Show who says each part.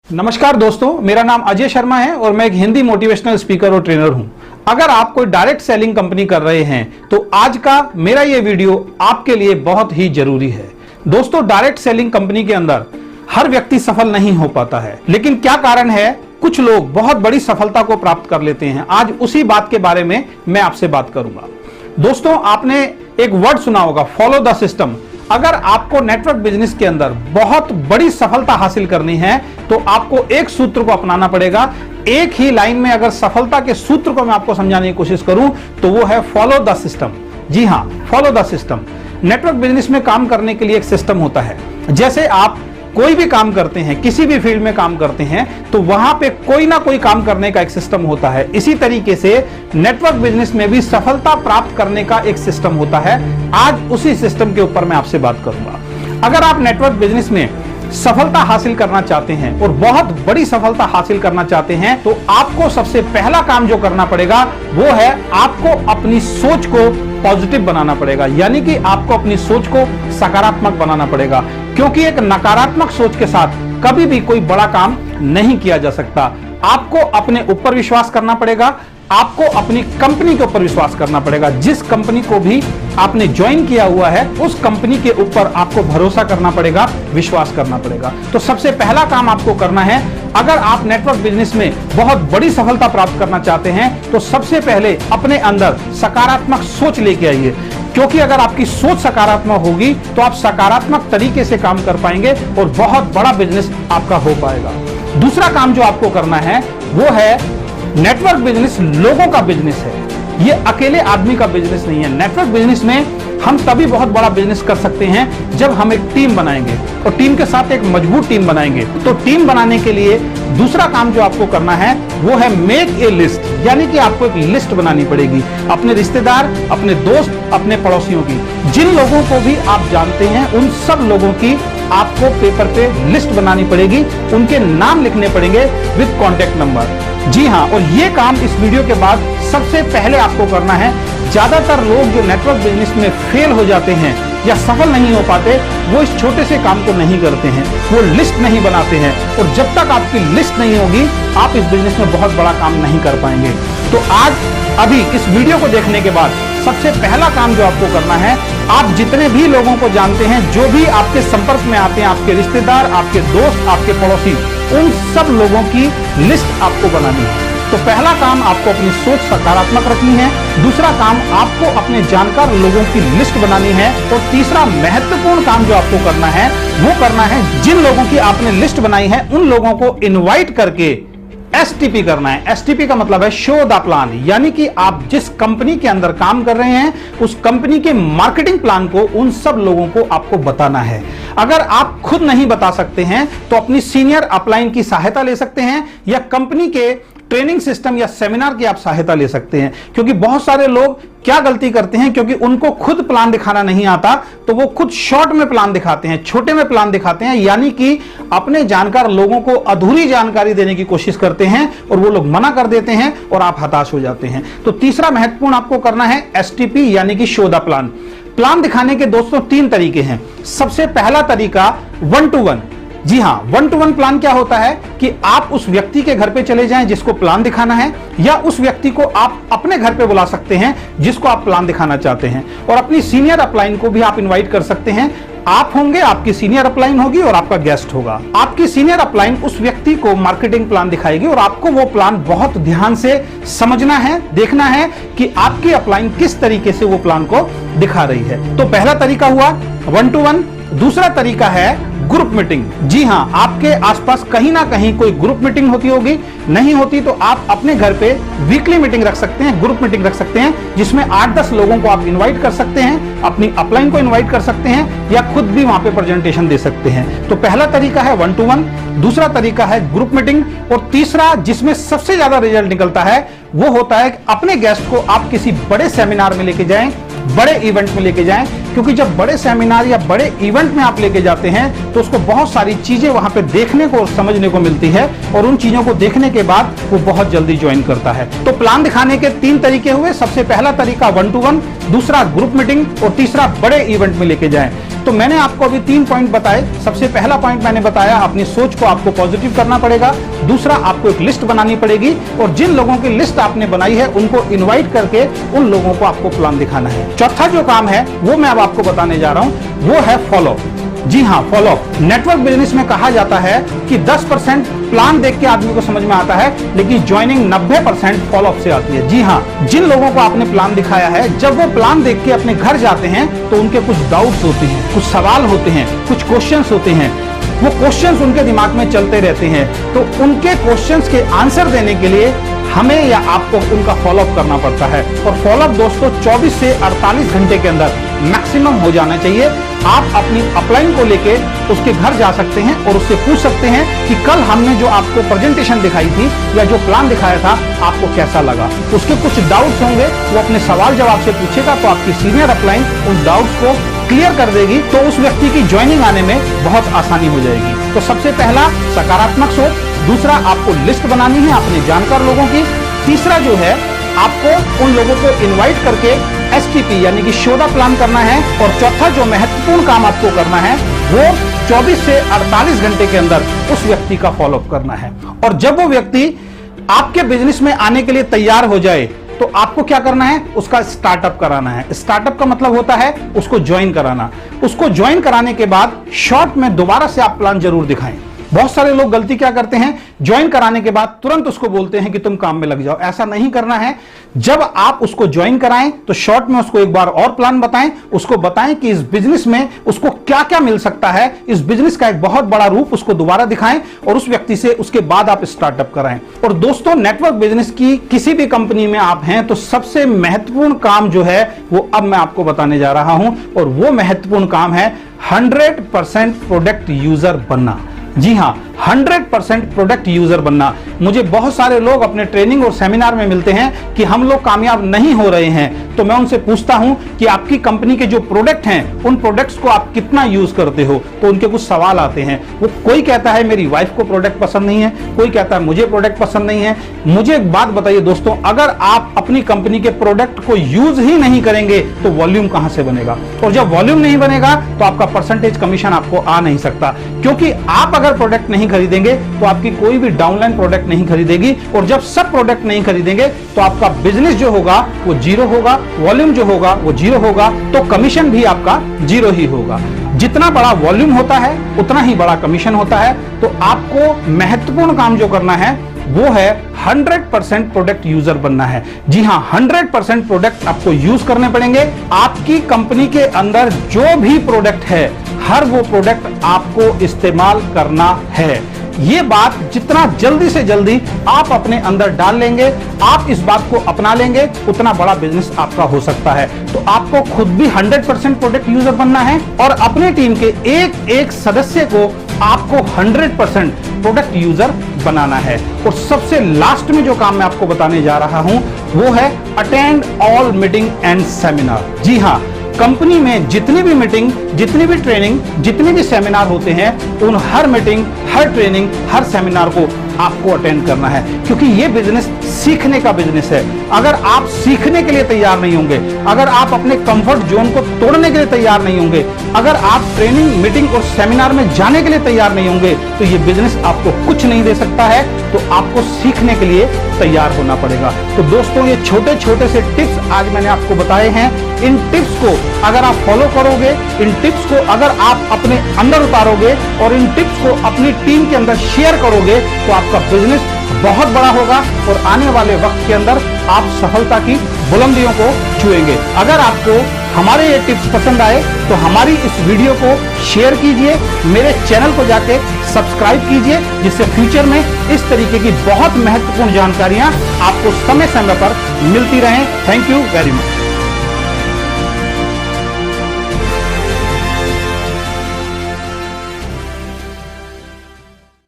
Speaker 1: नमस्कार दोस्तों, मेरा नाम अजय शर्मा है और मैं एक हिंदी मोटिवेशनल स्पीकर और ट्रेनर हूं। अगर आप कोई डायरेक्ट सेलिंग कंपनी कर रहे हैं तो आज का मेरा ये वीडियो आपके लिए बहुत ही जरूरी है। दोस्तों, डायरेक्ट सेलिंग कंपनी के अंदर हर व्यक्ति सफल नहीं हो पाता है, लेकिन क्या कारण है? कुछ लोग बहुत बड़ी सफलता को प्राप्त कर लेते हैं। आज उसी बात के बारे में मैं आपसे बात करूंगा। दोस्तों, आपने एक वर्ड सुना होगा, फॉलो द सिस्टम। अगर आपको नेटवर्क बिजनेस के अंदर बहुत बड़ी सफलता हासिल करनी है तो आपको एक सूत्र को अपनाना पड़ेगा। एक ही लाइन में अगर सफलता के सूत्र को मैं आपको समझाने की कोशिश करूं तो वो है फॉलो द सिस्टम। जी हां, follow the system. Network business में काम करने के लिए एक सिस्टम होता है। जैसे आप कोई भी काम करते हैं, किसी भी फील्ड में काम करते हैं तो वहां पे कोई ना कोई काम करने का एक सिस्टम होता है। इसी तरीके से नेटवर्क बिजनेस में भी सफलता प्राप्त करने का एक सिस्टम होता है। आज उसी सिस्टम के ऊपर मैं आपसे बात करूंगा। अगर आप नेटवर्क बिजनेस में सफलता हासिल करना चाहते हैं और बहुत बड़ी सफलता हासिल करना चाहते हैं तो आपको सबसे पहला काम जो करना पड़ेगा वो है आपको अपनी सोच को पॉजिटिव बनाना पड़ेगा, यानी कि आपको अपनी सोच को सकारात्मक बनाना पड़ेगा, क्योंकि एक नकारात्मक सोच के साथ कभी भी कोई बड़ा काम नहीं किया जा सकता। आपको अपने ऊपर विश्वास करना पड़ेगा, आपको अपनी कंपनी के ऊपर विश्वास करना पड़ेगा। जिस कंपनी को भी आपने ज्वाइन किया हुआ है उस कंपनी के ऊपर आपको भरोसा करना पड़ेगा, विश्वास करना पड़ेगा। तो सबसे पहला काम आपको करना है, अगर आप नेटवर्क बिजनेस में बहुत बड़ी सफलता प्राप्त करना चाहते हैं तो सबसे पहले अपने अंदर सकारात्मक सोच लेके आइए, क्योंकि अगर आपकी सोच सकारात्मक होगी तो आप सकारात्मक तरीके से काम कर पाएंगे और बहुत बड़ा बिजनेस आपका हो पाएगा। दूसरा काम जो आपको करना है वो है, नेटवर्क बिजनेस लोगों का बिजनेस है, ये अकेले आदमी का बिजनेस नहीं है। नेटवर्क बिजनेस में हम तभी बहुत बड़ा बिजनेस कर सकते हैं जब हम एक टीम बनाएंगे और टीम के साथ एक मजबूत टीम बनाएंगे। तो टीम बनाने के लिए दूसरा काम जो आपको करना है वो है मेक ए लिस्ट, यानी कि आपको एक लिस्ट बनानी पड़ेगी अपने रिश्तेदार, अपने दोस्त, अपने पड़ोसियों की। जिन लोगों को भी आप जानते हैं उन सब लोगों की आपको पेपर पे लिस्ट बनानी पड़ेगी, उनके नाम लिखने पड़ेंगे विद कॉन्टेक्ट नंबर। जी हाँ, और ये काम इस वीडियो के बाद सबसे पहले आपको करना है। ज्यादातर लोग जो नेटवर्क बिजनेस में फेल हो जाते हैं या सफल नहीं हो पाते वो इस छोटे से काम को नहीं करते हैं, वो लिस्ट नहीं बनाते हैं। और जब तक आपकी लिस्ट नहीं होगी आप इस बिजनेस में बहुत बड़ा काम नहीं कर पाएंगे। तो आज अभी इस वीडियो को देखने के बाद सबसे पहला काम जो आपको करना है, आप जितने भी लोगों को जानते हैं, जो भी आपके संपर्क में आते हैं, आपके रिश्तेदार, आपके दोस्त, आपके पड़ोसी, उन सब लोगों की लिस्ट आपको बनानी है। तो पहला काम आपको अपनी सोच सकारात्मक रखनी है, दूसरा काम आपको अपने जानकार लोगों की लिस्ट बनानी है और तीसरा महत्वपूर्ण काम जो आपको करना है वो करना है, जिन लोगों की आपने लिस्ट बनाई है उन लोगों को इनवाइट करके एसटीपी करना है। एसटीपी का मतलब है शो द प्लान, यानी कि आप जिस कंपनी के अंदर काम कर रहे हैं उस कंपनी के मार्केटिंग प्लान को उन सब लोगों को आपको बताना है। अगर आप खुद नहीं बता सकते हैं तो अपनी सीनियर अपलाइन की सहायता ले सकते हैं या कंपनी के ट्रेनिंग सिस्टम या सेमिनार की आप सहायता ले सकते हैं। क्योंकि बहुत सारे लोग क्या गलती करते हैं, क्योंकि उनको खुद प्लान दिखाना नहीं आता तो वो खुद शॉर्ट में प्लान दिखाते हैं, छोटे में प्लान दिखाते हैं, यानी कि अपने जानकार लोगों को अधूरी जानकारी देने की कोशिश करते हैं और वो लोग मना कर देते हैं और आप हताश हो जाते हैं। तो तीसरा महत्वपूर्ण आपको करना है एसटीपी, यानी कि शो द प्लान। प्लान दिखाने के दोस्तों 3 तरीके हैं। सबसे पहला तरीका 1-to-1। जी हाँ, 1-to-1 प्लान क्या होता है कि आप उस व्यक्ति के घर पे चले जाएं जिसको प्लान दिखाना है, या उस व्यक्ति को आप अपने घर पे बुला सकते हैं जिसको आप प्लान दिखाना चाहते हैं, और अपनी सीनियर अपलाइन को भी आप इनवाइट कर सकते हैं। आप होंगे, आपकी सीनियर अपलाइन होगी और आपका गेस्ट होगा। आपकी सीनियर अपलाइन उस व्यक्ति को मार्केटिंग प्लान दिखाएगी और आपको वो प्लान बहुत ध्यान से समझना है, देखना है कि आपकी अपलाइन किस तरीके से वो प्लान को दिखा रही है। तो पहला तरीका हुआ 1-to-1। दूसरा तरीका है ग्रुप मीटिंग। जी हाँ, आपके आसपास कहीं ना कहीं कोई ग्रुप मीटिंग होती होगी, नहीं होती तो आप अपने घर पे वीकली मीटिंग रख सकते हैं, ग्रुप मीटिंग रख सकते हैं, जिसमें 8-10 लोगों को आप इनवाइट कर सकते हैं, अपनी अपलाइन को इनवाइट कर सकते हैं या खुद भी वहां पे प्रेजेंटेशन दे सकते हैं। तो पहला तरीका है 1-to-1, दूसरा तरीका है ग्रुप मीटिंग, और तीसरा जिसमें सबसे ज्यादा रिजल्ट निकलता है वो होता है कि अपने गेस्ट को आप किसी बड़े सेमिनार में लेके जाएं, बड़े इवेंट में लेके जाएं, क्योंकि जब बड़े सेमिनार या बड़े इवेंट में आप लेके जाते हैं तो उसको बहुत सारी चीजें वहां पे देखने को और समझने को मिलती है और उन चीजों को देखने के बाद वो बहुत जल्दी ज्वाइन करता है। तो प्लान दिखाने के 3 तरीके हुए। सबसे पहला तरीका 1-to-1, दूसरा ग्रुप मीटिंग और तीसरा बड़े इवेंट में लेके जाएं। तो मैंने आपको अभी 3 पॉइंट बताए। सबसे पहला पॉइंट मैंने बताया, अपनी सोच को आपको पॉजिटिव करना पड़ेगा। दूसरा, आपको एक लिस्ट बनानी पड़ेगी और जिन लोगों की लिस्ट आपने बनाई है उनको इन्वाइट करके उन लोगों को आपको प्लान दिखाना है। चौथा जो काम है वो मैं अब आपको बताने जा रहा हूं, वो है फॉलो। जी हाँ, फॉलो। नेटवर्क बिजनेस में कहा जाता है कि 10% प्लान देख के आदमी को समझ में आता है, लेकिन ज्वाइनिंग 90% फॉलो अप से आती है। जी हाँ, जिन लोगों को आपने प्लान दिखाया है, जब वो प्लान देख के अपने घर जाते हैं तो उनके कुछ डाउट्स होते हैं, कुछ सवाल होते हैं, कुछ क्वेश्चंस होते हैं। वो क्वेश्चंस उनके दिमाग में चलते रहते हैं, तो उनके क्वेश्चंस के आंसर देने के लिए हमें या आपको उनका फॉलोअप करना पड़ता है। और फॉलोअप दोस्तों 24 से 48 घंटे के अंदर मैक्सिमम हो जाना चाहिए। आप अपनी अपलाइन को लेके उसके घर जा सकते हैं और उससे पूछ सकते हैं कि कल हमने जो आपको प्रेजेंटेशन दिखाई थी या जो प्लान दिखाया था आपको कैसा लगा। उसके कुछ डाउट्स होंगे, वो अपने सवाल जवाब से पूछेगा, तो आपकी सीनियर अपलाइन उन डाउट्स को क्लियर कर देगी, तो उस व्यक्ति की ज्वाइनिंग आने में बहुत आसानी हो जाएगी। तो सबसे पहला, सकारात्मक सोच। दूसरा, आपको लिस्ट बनानी है अपने जानकार लोगों की। तीसरा जो है, आपको उन लोगों को इनवाइट करके एसटीपी यानी कि शोधा प्लान करना है। और चौथा जो महत्वपूर्ण काम आपको करना है वो 24 से 48 घंटे के अंदर उस व्यक्ति का फॉलोअप करना है। और जब वो व्यक्ति आपके बिजनेस में आने के लिए तैयार हो जाए तो आपको क्या करना है, उसका स्टार्टअप कराना है। स्टार्टअप का मतलब होता है उसको ज्वाइन कराना। उसको ज्वाइन कराने के बाद शॉर्ट में दोबारा से आप प्लान जरूर दिखाएं। बहुत सारे लोग गलती क्या करते हैं, ज्वाइन कराने के बाद तुरंत उसको बोलते हैं कि तुम काम में लग जाओ। ऐसा नहीं करना है। जब आप उसको ज्वाइन कराएं तो शॉर्ट में उसको एक बार और प्लान बताएं, उसको बताएं कि इस बिजनेस में उसको क्या क्या मिल सकता है, इस बिजनेस का एक बहुत बड़ा रूप उसको दोबारा दिखाएं और उस व्यक्ति से उसके बाद आप स्टार्टअप कराएं। और दोस्तों, नेटवर्क बिजनेस की किसी भी कंपनी में आप हैं तो सबसे महत्वपूर्ण काम जो है वो अब मैं आपको बताने जा रहा हूं, और वो महत्वपूर्ण काम है 100% प्रोडक्ट यूजर बनना। जी हाँ, 100% प्रोडक्ट यूजर बनना। मुझे बहुत सारे लोग अपने ट्रेनिंग और सेमिनार में मिलते हैं कि हम लोग कामयाब नहीं हो रहे हैं, तो मैं उनसे पूछता हूं कि आपकी कंपनी के जो प्रोडक्ट हैं उन प्रोडक्ट्स को आप कितना यूज करते हो। तो उनके कुछ सवाल आते हैं। वो कोई कहता है मेरी वाइफ को प्रोडक्ट पसंद नहीं है, कोई कहता है मुझे प्रोडक्ट पसंद नहीं है। मुझे एक बात बताइए दोस्तों, अगर आप अपनी कंपनी के प्रोडक्ट को यूज ही नहीं करेंगे तो वॉल्यूम कहां से बनेगा, और जब वॉल्यूम नहीं बनेगा तो आपका परसेंटेज कमीशन आपको आ नहीं सकता। क्योंकि आप अगर प्रोडक्ट नहीं खरीदेंगे तो आपकी कोई भी डाउनलाइन प्रोडक्ट नहीं खरीदेगी, और जब सब प्रोडक्ट नहीं खरीदेंगे तो आपका बिजनेस जो होगा वो जीरो होगा, वॉल्यूम जो होगा वो जीरो होगा, तो कमीशन भी आपका जीरो ही होगा। जितना बड़ा वॉल्यूम होता है उतना ही बड़ा कमीशन होता है। तो आपको महत्वपूर्ण काम जो करना है वो है 100% प्रोडक्ट यूजर बनना है। जी हाँ, 100% प्रोडक्ट आपको यूज करने पड़ेंगे। आपकी कंपनी के अंदर जो भी प्रोडक्ट है, हर वो प्रोडक्ट आपको इस्तेमाल करना है। ये बात जितना जल्दी से जल्दी आप अपने अंदर डाल लेंगे, आप इस बात को अपना लेंगे, उतना बड़ा बिजनेस आपका हो सकता है। तो आपको खुद भी 100% प्रोडक्ट यूजर बनना है और अपने टीम के एक एक सदस्य को आपको 100% प्रोडक्ट यूजर बनाना है। और सबसे लास्ट में जो काम मैं आपको बताने जा रहा हूं वो है attend all meeting and seminar. जी हाँ, कंपनी में जितनी भी मीटिंग, जितनी भी ट्रेनिंग, जितने भी सेमिनार होते हैं, उन हर मीटिंग, हर ट्रेनिंग, हर सेमिनार को आपको अटेंड करना है, क्योंकि ये बिजनेस सीखने का बिजनेस है। अगर आप सीखने के लिए तैयार नहीं होंगे, अगर आप अपने कंफर्ट जोन को तोड़ने के लिए तैयार नहीं होंगे, अगर आप ट्रेनिंग, मीटिंग और सेमिनार में जाने के लिए तैयार नहीं होंगे, तो ये बिजनेस आपको कुछ नहीं दे सकता है। तो आपको सीखने के लिए तैयार होना पड़ेगा। तो दोस्तों, ये छोटे छोटे से टिप्स आज मैंने आपको बताए हैं। इन टिप्स को अगर आप फॉलो करोगे, इन टिप्स को अगर आप अपने अंदर उतारोगे और इन टिप्स को अपनी टीम के अंदर शेयर करोगे, तो आपका बिजनेस बहुत बड़ा होगा और आने वाले वक्त के अंदर आप सफलता की बुलंदियों को छुएंगे। अगर आपको हमारे ये टिप्स पसंद आए तो हमारी इस वीडियो को शेयर कीजिए, मेरे चैनल को जाके सब्सक्राइब कीजिए, जिससे फ्यूचर में इस तरीके की बहुत महत्वपूर्ण जानकारियां आपको समय समय पर मिलती रहें। Thank you very much.